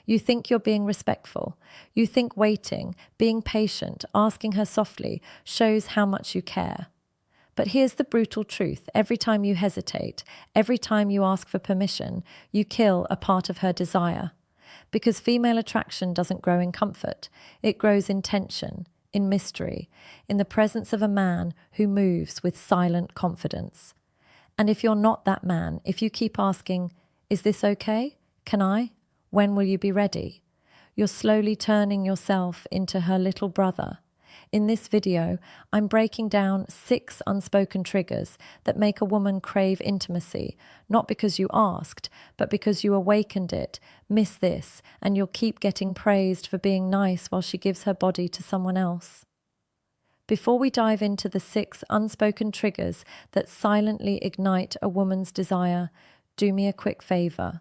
You think you're being respectful. You think waiting, being patient, asking her softly shows how much you care. But here's the brutal truth. Every time you hesitate, every time you ask for permission, you kill a part of her desire. Because female attraction doesn't grow in comfort. It grows in tension, in mystery, in the presence of a man who moves with silent confidence. And if you're not that man, if you keep asking, is this okay? Can I? When will you be ready? You're slowly turning yourself into her little brother. In this video, I'm breaking down 6 unspoken triggers that make a woman crave intimacy, not because you asked, but because you awakened it. Miss this, and you'll keep getting praised for being nice while she gives her body to someone else. Before we dive into the 6 unspoken triggers that silently ignite a woman's desire, do me a quick favor.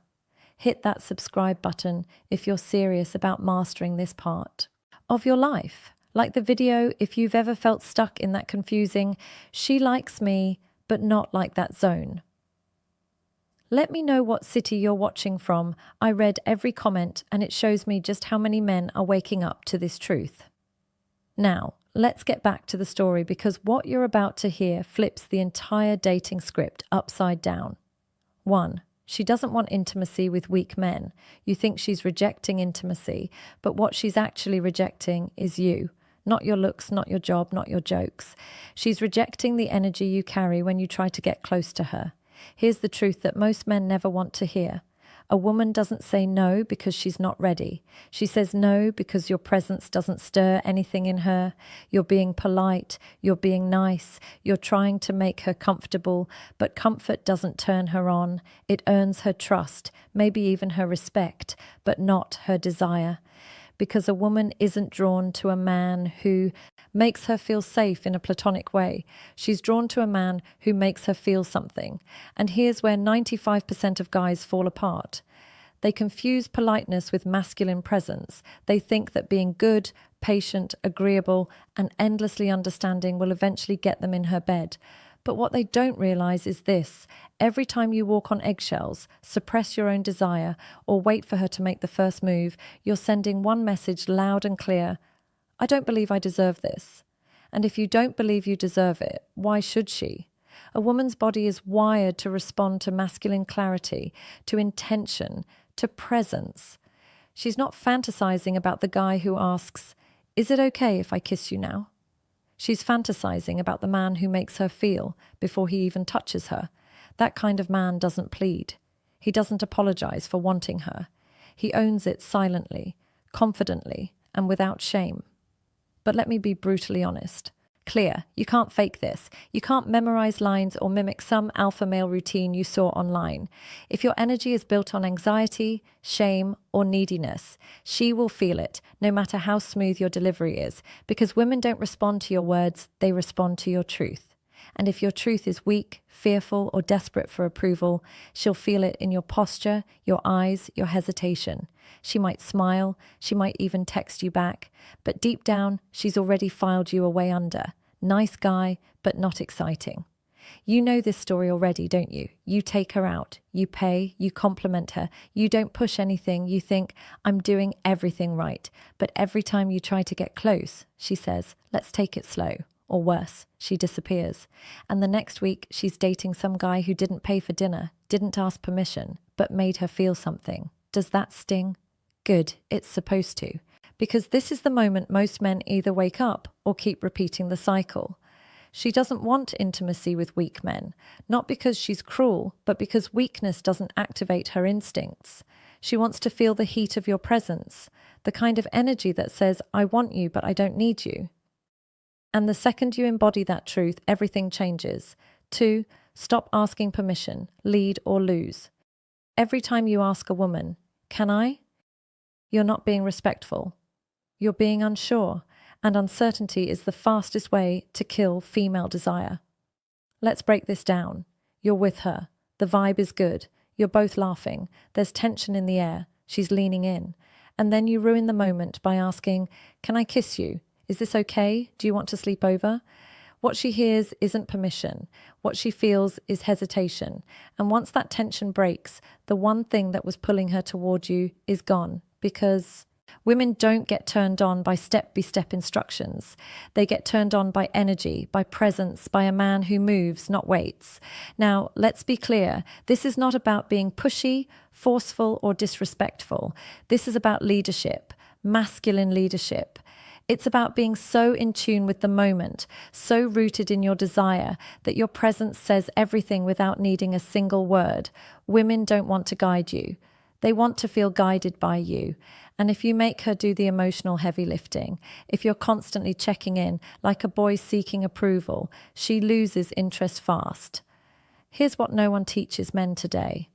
Hit that subscribe button if you're serious about mastering this part of your life. Like the video if you've ever felt stuck in that confusing, she likes me, but not like that zone. Let me know what city you're watching from. I read every comment and it shows me just how many men are waking up to this truth. Now, let's get back to the story because what you're about to hear flips the entire dating script upside down. 1. She doesn't want intimacy with weak men. You think she's rejecting intimacy, but what she's actually rejecting is you. Not your looks, not your job, not your jokes. She's rejecting the energy you carry when you try to get close to her. Here's the truth that most men never want to hear. A woman doesn't say no because she's not ready. She says no because your presence doesn't stir anything in her. You're being polite, you're being nice, you're trying to make her comfortable, but comfort doesn't turn her on. It earns her trust, maybe even her respect, but not her desire. Because a woman isn't drawn to a man who makes her feel safe in a platonic way. She's drawn to a man who makes her feel something. And here's where 95% of guys fall apart. They confuse politeness with masculine presence. They think that being good, patient, agreeable, and endlessly understanding will eventually get them in her bed. But what they don't realize is this. Every time you walk on eggshells, suppress your own desire, or wait for her to make the first move, you're sending one message loud and clear. I don't believe I deserve this. And if you don't believe you deserve it, why should she? A woman's body is wired to respond to masculine clarity, to intention, to presence. She's not fantasizing about the guy who asks, "Is it okay if I kiss you now?" She's fantasizing about the man who makes her feel before he even touches her. That kind of man doesn't plead. He doesn't apologize for wanting her. He owns it silently, confidently, and without shame. But let me be brutally honest. Clear, you can't fake this. You can't memorize lines or mimic some alpha male routine you saw online. If your energy is built on anxiety, shame, or neediness, she will feel it, no matter how smooth your delivery is, because women don't respond to your words, they respond to your truth. And if your truth is weak, fearful, or desperate for approval, she'll feel it in your posture, your eyes, your hesitation. She might smile, she might even text you back, but deep down, she's already filed you away under. Nice guy, but not exciting. You know this story already, don't you? You take her out, you pay, you compliment her, you don't push anything, you think, I'm doing everything right. But every time you try to get close, she says, let's take it slow. Or worse, she disappears. And the next week, she's dating some guy who didn't pay for dinner, didn't ask permission, but made her feel something. Does that sting? Good, it's supposed to. Because this is the moment most men either wake up or keep repeating the cycle. She doesn't want intimacy with weak men, not because she's cruel, but because weakness doesn't activate her instincts. She wants to feel the heat of your presence, the kind of energy that says, I want you, but I don't need you. And the second you embody that truth, everything changes. 2, stop asking permission, lead or lose. Every time you ask a woman, can I? You're not being respectful. You're being unsure, and uncertainty is the fastest way to kill female desire. Let's break this down. You're with her. The vibe is good. You're both laughing. There's tension in the air. She's leaning in. And then you ruin the moment by asking, can I kiss you? Is this okay? Do you want to sleep over? What she hears isn't permission. What she feels is hesitation. And once that tension breaks, the one thing that was pulling her toward you is gone, because women don't get turned on by step-by-step instructions. They get turned on by energy, by presence, by a man who moves, not waits. Now, let's be clear. This is not about being pushy, forceful, or disrespectful. This is about leadership, masculine leadership. It's about being so in tune with the moment, so rooted in your desire that your presence says everything without needing a single word. Women don't want to guide you. They want to feel guided by you. And if you make her do the emotional heavy lifting, if you're constantly checking in like a boy seeking approval, she loses interest fast. Here's what no one teaches men today.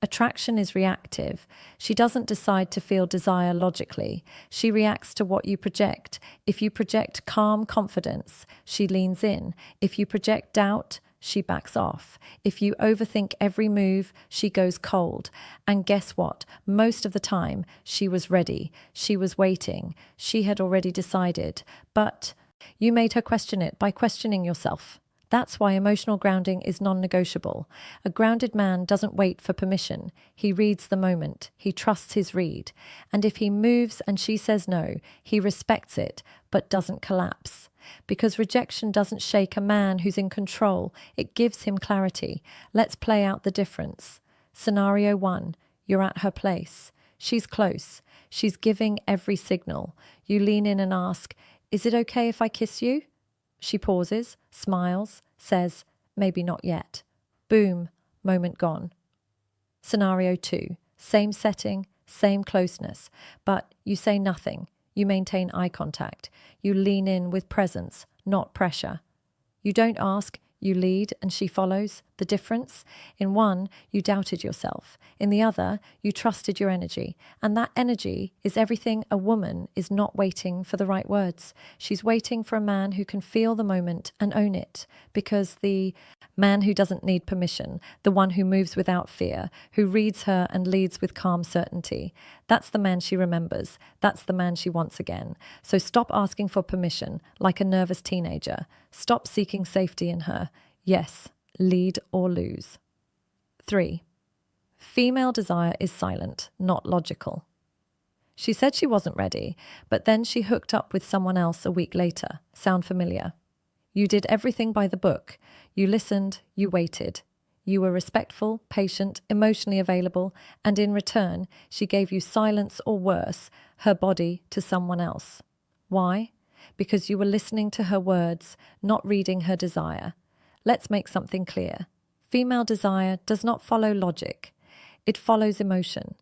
Attraction is reactive. She doesn't decide to feel desire logically. She reacts to what you project. If you project calm confidence, she leans in. If you project doubt, she backs off. If you overthink every move, she goes cold. And guess what? Most of the time, she was ready. She was waiting. She had already decided. But you made her question it by questioning yourself. That's why emotional grounding is non-negotiable. A grounded man doesn't wait for permission. He reads the moment. He trusts his read. And if he moves and she says no, he respects it, but doesn't collapse. Because rejection doesn't shake a man who's in control. It gives him clarity. Let's play out the difference. Scenario 1. You're at her place. She's close. She's giving every signal. You lean in and ask, "Is it okay if I kiss you?" She pauses, smiles, says, "Maybe not yet." Boom, moment gone. Scenario 2. Same setting, same closeness, but you say nothing. You maintain eye contact. You lean in with presence, not pressure. You don't ask, you lead and she follows. The difference? In one, you doubted yourself. In the other, you trusted your energy. And that energy is everything a woman is not waiting for the right words. She's waiting for a man who can feel the moment and own it. Because the man who doesn't need permission, the one who moves without fear, who reads her and leads with calm certainty, that's the man she remembers. That's the man she wants again. So stop asking for permission like a nervous teenager. Stop seeking safety in her. Yes, lead or lose. 3. Female desire is silent, not logical. She said she wasn't ready, but then she hooked up with someone else a week later. Sound familiar? You did everything by the book. You listened, you waited. You were respectful, patient, emotionally available, and in return, she gave you silence or worse, her body to someone else. Why? Because you were listening to her words, not reading her desire. Let's make something clear. Female desire does not follow logic. It follows emotion.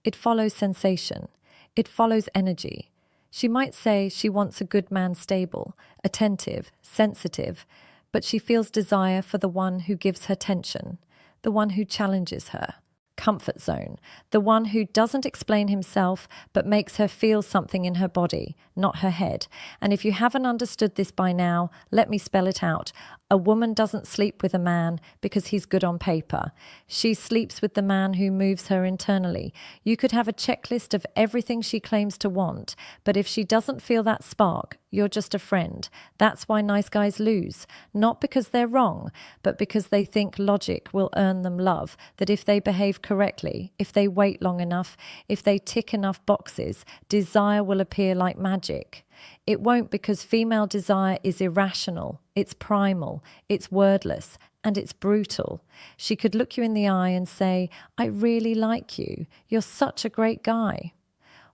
It follows sensation. It follows energy. She might say she wants a good man stable, attentive, sensitive, but she feels desire for the one who gives her tension, the one who challenges her. Comfort zone, the one who doesn't explain himself but makes her feel something in her body, not her head. And if you haven't understood this by now, let me spell it out. A woman doesn't sleep with a man because he's good on paper. She sleeps with the man who moves her internally. You could have a checklist of everything she claims to want, but if she doesn't feel that spark, you're just a friend. That's why nice guys lose. Not because they're wrong, but because they think logic will earn them love, that if they behave correctly, if they wait long enough, if they tick enough boxes, desire will appear like magic. It won't, because female desire is irrational, it's primal, it's wordless, and it's brutal. She could look you in the eye and say, "I really like you. You're such a great guy,"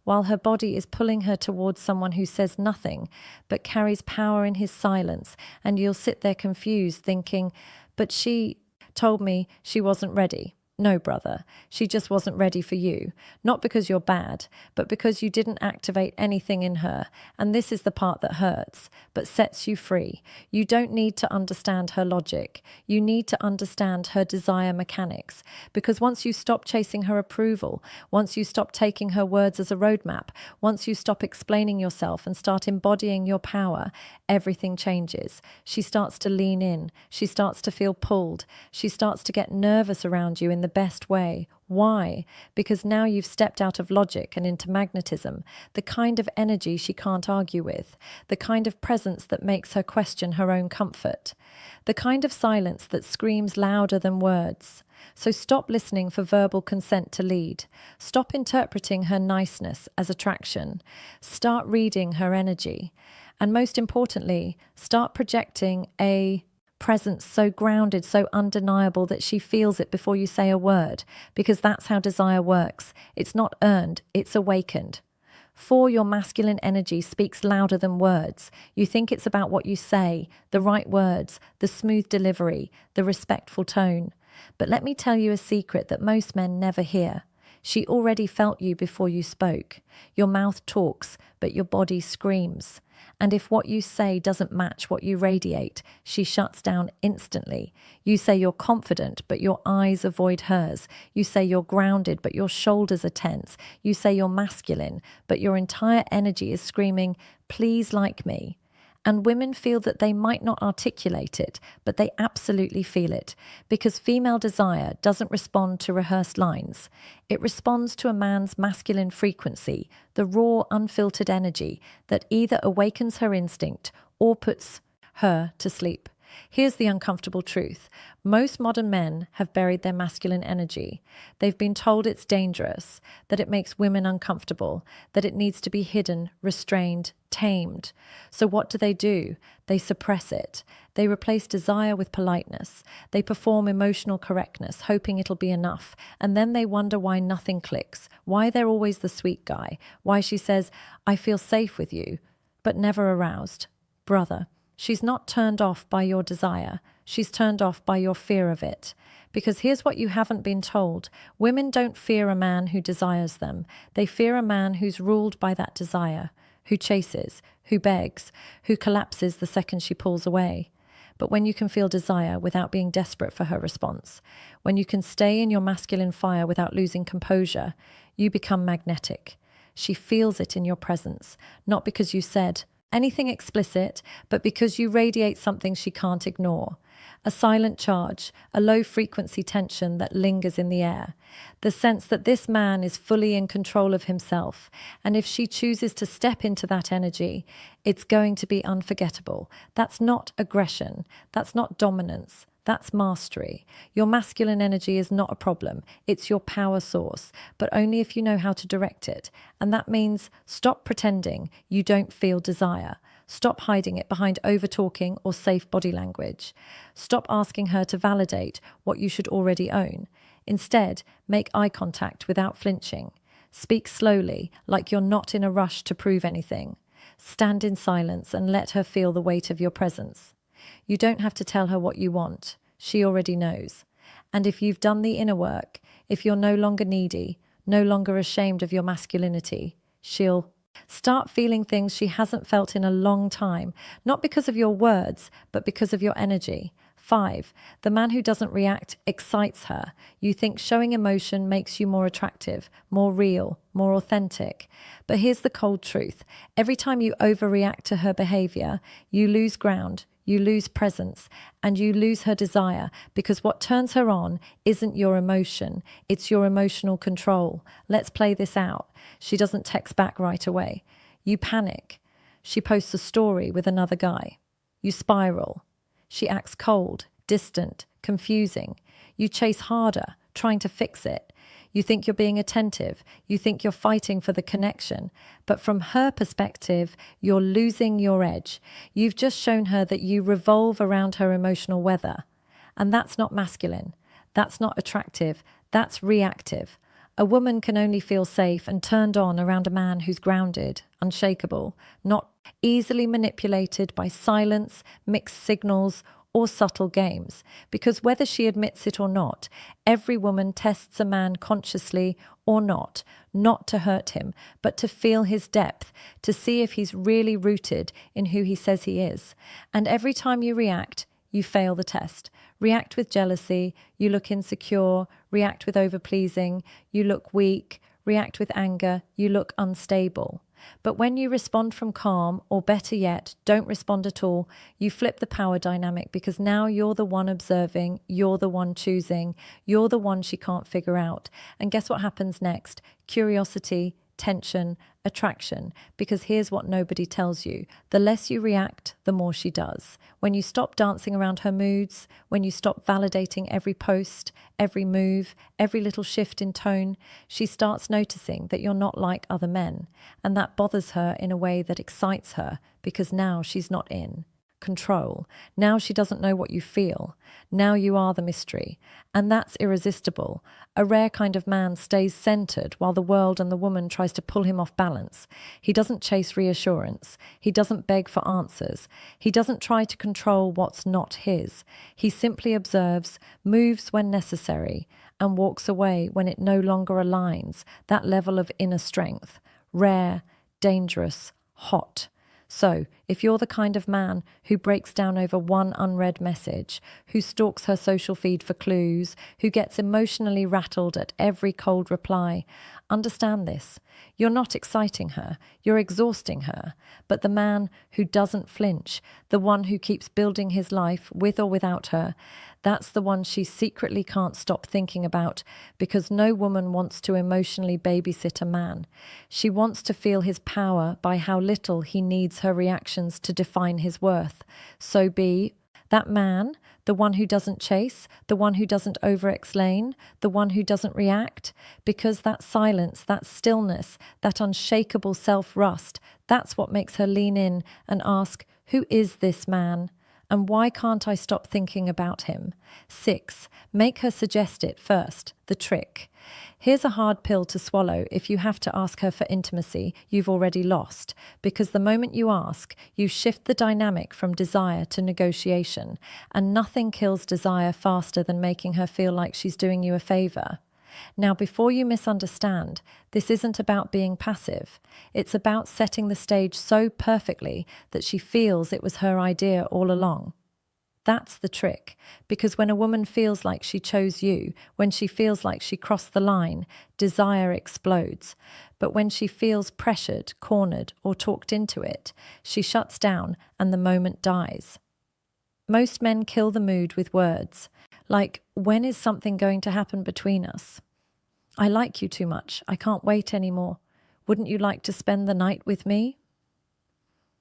while her body is pulling her towards someone who says nothing but carries power in his silence, and you'll sit there confused thinking, "But she told me she wasn't ready." No, brother, she just wasn't ready for you. Not because you're bad, but because you didn't activate anything in her. And this is the part that hurts, but sets you free. You don't need to understand her logic. You need to understand her desire mechanics. Because once you stop chasing her approval, once you stop taking her words as a roadmap, once you stop explaining yourself and start embodying your power, everything changes. She starts to lean in. She starts to feel pulled. She starts to get nervous around you in the best way. Why? Because now you've stepped out of logic and into magnetism, the kind of energy she can't argue with, the kind of presence that makes her question her own comfort, the kind of silence that screams louder than words. So stop listening for verbal consent to lead. Stop interpreting her niceness as attraction. Start reading her energy. And most importantly, start projecting a presence so grounded, so undeniable that she feels it before you say a word, because that's how desire works. It's not earned, it's awakened. 4, your masculine energy speaks louder than words. You think it's about what you say, the right words, the smooth delivery, the respectful tone. But let me tell you a secret that most men never hear. She already felt you before you spoke. Your mouth talks, but your body screams. And if what you say doesn't match what you radiate, she shuts down instantly. You say you're confident, but your eyes avoid hers. You say you're grounded, but your shoulders are tense. You say you're masculine, but your entire energy is screaming, "Please like me." And women feel that they might not articulate it, but they absolutely feel it, because female desire doesn't respond to rehearsed lines. It responds to a man's masculine frequency, the raw, unfiltered energy that either awakens her instinct or puts her to sleep. Here's the uncomfortable truth. Most modern men have buried their masculine energy. They've been told it's dangerous, that it makes women uncomfortable, that it needs to be hidden, restrained, tamed. So what do? They suppress it. They replace desire with politeness. They perform emotional correctness, hoping it'll be enough. And then they wonder why nothing clicks, why they're always the sweet guy, why she says, "I feel safe with you," but never aroused. Brother, she's not turned off by your desire. She's turned off by your fear of it. Because here's what you haven't been told. Women don't fear a man who desires them. They fear a man who's ruled by that desire, who chases, who begs, who collapses the second she pulls away. But when you can feel desire without being desperate for her response, when you can stay in your masculine fire without losing composure, you become magnetic. She feels it in your presence, not because you said anything explicit, but because you radiate something she can't ignore. A silent charge, a low-frequency tension that lingers in the air. The sense that this man is fully in control of himself, and if she chooses to step into that energy, it's going to be unforgettable. That's not aggression. That's not dominance. That's mastery. Your masculine energy is not a problem. It's your power source, but only if you know how to direct it. And that means stop pretending you don't feel desire. Stop hiding it behind over-talking or safe body language. Stop asking her to validate what you should already own. Instead, make eye contact without flinching. Speak slowly, like you're not in a rush to prove anything. Stand in silence and let her feel the weight of your presence. You don't have to tell her what you want. She already knows. And if you've done the inner work, if you're no longer needy, no longer ashamed of your masculinity, she'll start feeling things she hasn't felt in a long time, not because of your words, but because of your energy. 5, the man who doesn't react excites her. You think showing emotion makes you more attractive, more real, more authentic. But here's the cold truth. Every time you overreact to her behavior, you lose ground, you lose presence, and you lose her desire, because what turns her on isn't your emotion, it's your emotional control. Let's play this out. She doesn't text back right away. You panic. She posts a story with another guy. You spiral. She acts cold, distant, confusing. You chase harder, trying to fix it. You think you're being attentive. You think you're fighting for the connection. But from her perspective, you're losing your edge. You've just shown her that you revolve around her emotional weather. And that's not masculine. That's not attractive. That's reactive. A woman can only feel safe and turned on around a man who's grounded, unshakable, not easily manipulated by silence, mixed signals, or subtle games. Because whether she admits it or not, every woman tests a man consciously or not to hurt him, but to feel his depth, to see if he's really rooted in who he says he is. And every time you react, you fail the test. React with jealousy, you look insecure. React with overpleasing, you look weak. React with anger, you look unstable. But when you respond from calm, or better yet, don't respond at all, you flip the power dynamic, because now you're the one observing, you're the one choosing, you're the one she can't figure out. And guess what happens next? Curiosity tension, attraction, because here's what nobody tells you. The less you react, the more she does. When you stop dancing around her moods, when you stop validating every post, every move, every little shift in tone, she starts noticing that you're not like other men. And that bothers her in a way that excites her, because now she's not in control. Now she doesn't know what you feel. Now you are the mystery. And that's irresistible. A rare kind of man stays centered while the world and the woman tries to pull him off balance. He doesn't chase reassurance. He doesn't beg for answers. He doesn't try to control what's not his. He simply observes, moves when necessary, and walks away when it no longer aligns. That level of inner strength. Rare, dangerous, hot. So, if you're the kind of man who breaks down over one unread message, who stalks her social feed for clues, who gets emotionally rattled at every cold reply, understand this. You're not exciting her, you're exhausting her. But the man who doesn't flinch, the one who keeps building his life with or without her, that's the one she secretly can't stop thinking about, because no woman wants to emotionally babysit a man. She wants to feel his power by how little he needs her reactions to define his worth. So be that man, the one who doesn't chase, the one who doesn't over-explain, the one who doesn't react, because that silence, that stillness, that unshakable self-rust, that's what makes her lean in and ask, who is this man? And why can't I stop thinking about him? 6. Make her suggest it first, the trick. Here's a hard pill to swallow if you have to ask her for intimacy you've already lost, because the moment you ask, you shift the dynamic from desire to negotiation, and nothing kills desire faster than making her feel like she's doing you a favor. Now, before you misunderstand, this isn't about being passive. It's about setting the stage so perfectly that she feels it was her idea all along. That's the trick, because when a woman feels like she chose you, when she feels like she crossed the line, desire explodes. But when she feels pressured, cornered, or talked into it, she shuts down and the moment dies. Most men kill the mood with words, like, when is something going to happen between us? I like you too much. I can't wait anymore. Wouldn't you like to spend the night with me?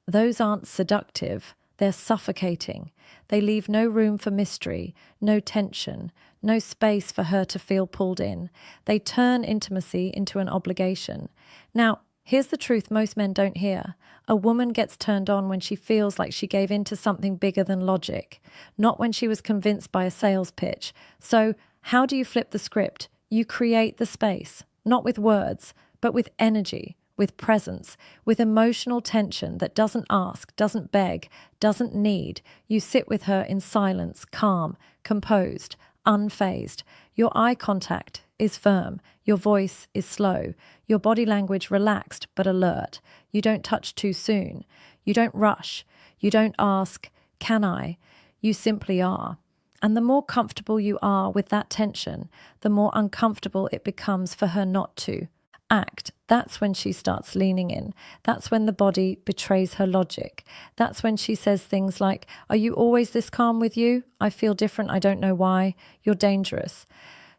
Those aren't seductive. They're suffocating. They leave no room for mystery, no tension, no space for her to feel pulled in. They turn intimacy into an obligation. Now, here's the truth most men don't hear. A woman gets turned on when she feels like she gave in to something bigger than logic, not when she was convinced by a sales pitch. So, how do you flip the script? You create the space, not with words, but with energy, with presence, with emotional tension that doesn't ask, doesn't beg, doesn't need. You sit with her in silence, calm, composed, unfazed. Your eye contact is firm. Your voice is slow. Your body language relaxed but alert. You don't touch too soon. You don't rush. You don't ask, can I? You simply are. And the more comfortable you are with that tension, the more uncomfortable it becomes for her not to act. That's when she starts leaning in. That's when the body betrays her logic. That's when she says things like, are you always this calm with you? I feel different. I don't know why. You're dangerous.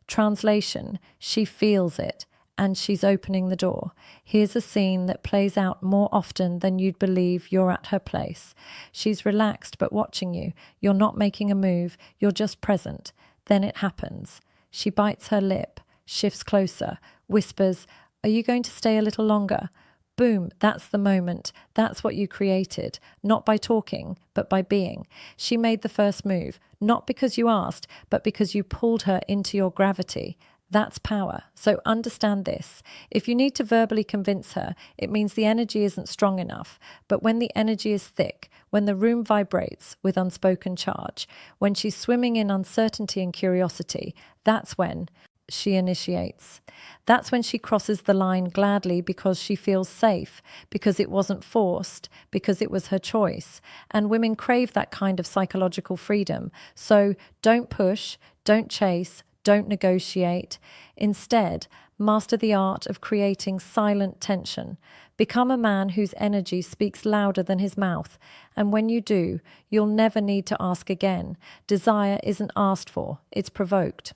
Translation, she feels it and she's opening the door. Here's a scene that plays out more often than you'd believe you're at her place. She's relaxed but watching you. You're not making a move. You're just present. Then it happens. She bites her lip, shifts closer, whispers, are you going to stay a little longer? Boom, that's the moment. That's what you created, not by talking, but by being. She made the first move, not because you asked, but because you pulled her into your gravity. That's power. So understand this. If you need to verbally convince her, it means the energy isn't strong enough. But when the energy is thick, when the room vibrates with unspoken charge, when she's swimming in uncertainty and curiosity, that's when she initiates. That's when she crosses the line gladly because she feels safe, because it wasn't forced, because it was her choice. And women crave that kind of psychological freedom. So don't push, don't chase, don't negotiate. Instead, master the art of creating silent tension. Become a man whose energy speaks louder than his mouth. And when you do, you'll never need to ask again. Desire isn't asked for, it's provoked.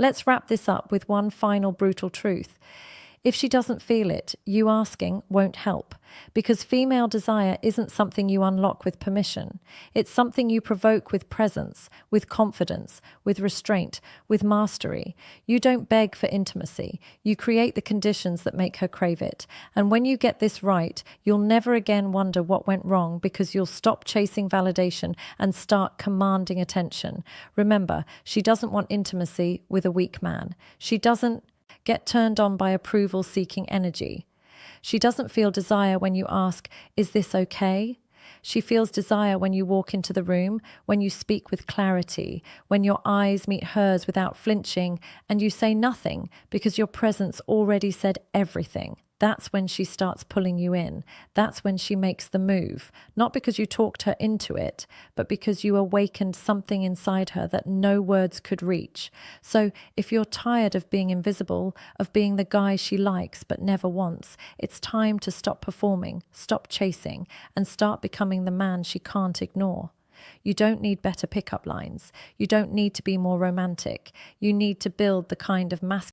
Let's wrap this up with one final brutal truth. If she doesn't feel it, you asking won't help, because female desire isn't something you unlock with permission. It's something you provoke with presence, with confidence, with restraint, with mastery. You don't beg for intimacy. You create the conditions that make her crave it. And when you get this right, you'll never again wonder what went wrong, because you'll stop chasing validation and start commanding attention. Remember, she doesn't want intimacy with a weak man. She doesn't get turned on by approval-seeking energy. She doesn't feel desire when you ask, "Is this okay?" She feels desire when you walk into the room, when you speak with clarity, when your eyes meet hers without flinching, and you say nothing because your presence already said everything. That's when she starts pulling you in. That's when she makes the move, not because you talked her into it, but because you awakened something inside her that no words could reach. So if you're tired of being invisible, of being the guy she likes but never wants, it's time to stop performing, stop chasing, and start becoming the man she can't ignore. You don't need better pickup lines. You don't need to be more romantic. You need to build the kind of masculine